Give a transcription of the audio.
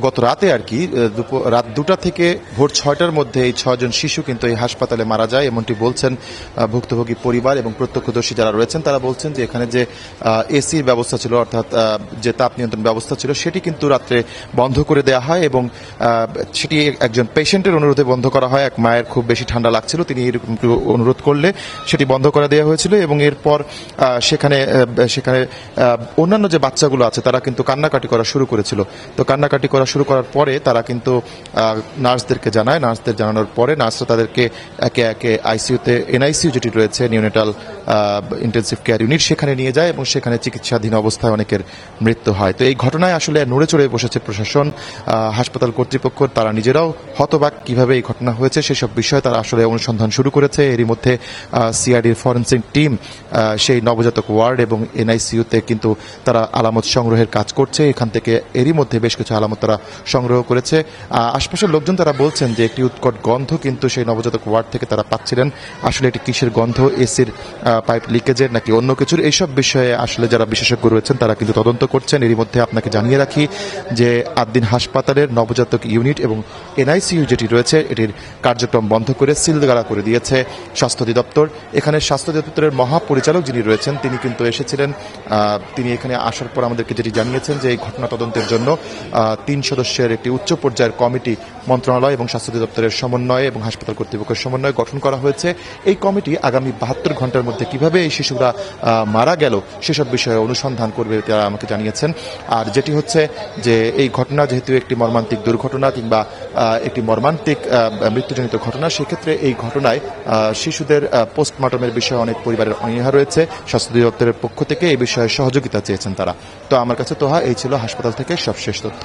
গত রাতে আর কি রাত 2টা থেকে ভোর 6টার মধ্যে এই 6 জন শিশু কিন্তু এই হাসপাতালে মারা যায় এমনটি বলছেন ভুক্তভোগী পরিবার এবং প্রত্যক্ষদর্শী যারা রয়েছেন তারা বলছেন যে এখানে যে এসির ব্যবস্থা ছিল অর্থাৎ যে তাপ নিয়ন্ত্রণ ব্যবস্থা ছিল সেটি কিন্তু রাত্রে বন্ধ করে দেওয়া হয় এবং সেটি একজন পেশেন্টের অনুরোধে বন্ধ করা হয়। এক মায়ের খুব বেশি ঠান্ডা লাগছিল, তিনি এরকম অনুরোধ করলে সেটি বন্ধ করে দেওয়া হয়েছিল এবং এরপর সেখানে অন্যান্য যে বাচ্চাগুলো আছে তারা কিন্তু কান্নাকাটি করা শুরু করেছিল। তো কান্নাকাটি করা শুরু করার পরে তারা কিন্তু নার্সদেরকে জানায়, নার্সদের জানানোর পরে নার্সরা তাদেরকে একে একে আইসিইউতে এনআইসিইউ যেটি রয়েছে নিউনেটাল ইন্টেনসিভ কেয়ার ইউনিট সেখানে নিয়ে যায় এবং সেখানে চিকিৎসাধীন অবস্থায় অনেকের মৃত্যু হয়। তো এই ঘটনায় আসলে নড়ে চড়ে বসেছে প্রশাসন, হাসপাতাল কর্তৃপক্ষ, তারা নিজেরাও হতবাক কিভাবে এই ঘটনা হয়েছে সেসব বিষয়ে তারা আসলে অনুসন্ধান শুরু করেছে। এরই মধ্যে সিআরডির ফরেনসিক টিম সেই নবজাতক ওয়ার্ড এবং এনআইসিইউতে কিন্তু তারা আলামত সংগ্রহের কাজ করছে। এখান থেকে এরই মধ্যে বেশ কিছু আলামত তারা সংগ্রহ করেছে। আশপাশের লোকজন তারা বলছেন যে একটি উৎকট গন্ধ কিন্তু সেই নবজাতক ওয়ার্ড থেকে তারা পাচ্ছিলেন। আসলে এটি কিসের গন্ধ, এসির পাইপ লিকেজের নাকি অন্য কিছুর, এইসব বিষয়ে আসলে যারা বিশেষজ্ঞ রয়েছেন তারা কিন্তু তদন্ত করছেন। এরই মধ্যে আপনাকে জানিয়ে রাখি যে আদ্দিন হাসপাতালের নবজাতক ইউনিট এবং এনআইসিইউ যেটি রয়েছে এটির কার্যক্রম বন্ধ করে সিলগালা করে দিয়েছে স্বাস্থ্য অধিদপ্তর। এখানে স্বাস্থ্য অধিদপ্তরের মহাপরিচালক যিনি রয়েছেন তিনি কিন্তু এসেছিলেন। তিনি এখানে আসার পর আমাদেরকে যেটি জানিয়েছেন যে এই ঘটনা তদন্তের জন্য 3 সদস্যের একটি উচ্চ পর্যায়ের কমিটি মন্ত্রণালয় এবং স্বাস্থ্য অধিদপ্তরের সমন্বয়ে এবং হাসপাতাল কর্তৃপক্ষের সমন্বয়ে গঠন করা হয়েছে। এই কমিটি আগামী 72 ঘন্টার মধ্যে কিভাবে এই শিশুরা মারা গেল সেসব বিষয়ে অনুসন্ধান করবে তারা আমাকে জানিয়েছেন। আর যেটি হচ্ছে যে এই ঘটনা যেহেতু একটি মর্মান্তিক দুর্ঘটনা কিংবা একটি মর্মান্তিক মৃত্যুজনিত ঘটনা, সেক্ষেত্রে এই ঘটনায় শিশুদের পোস্টমর্টমের বিষয়ে অনেক পরিবারের অনীহা রয়েছে। স্বাস্থ্য অধিদপ্তরের পক্ষ থেকে এই বিষয়ে সহযোগিতা চেয়েছেন তারা। তো আমার কাছে তোহা এই ছিল হাসপাতাল থেকে সবশেষ তথ্য।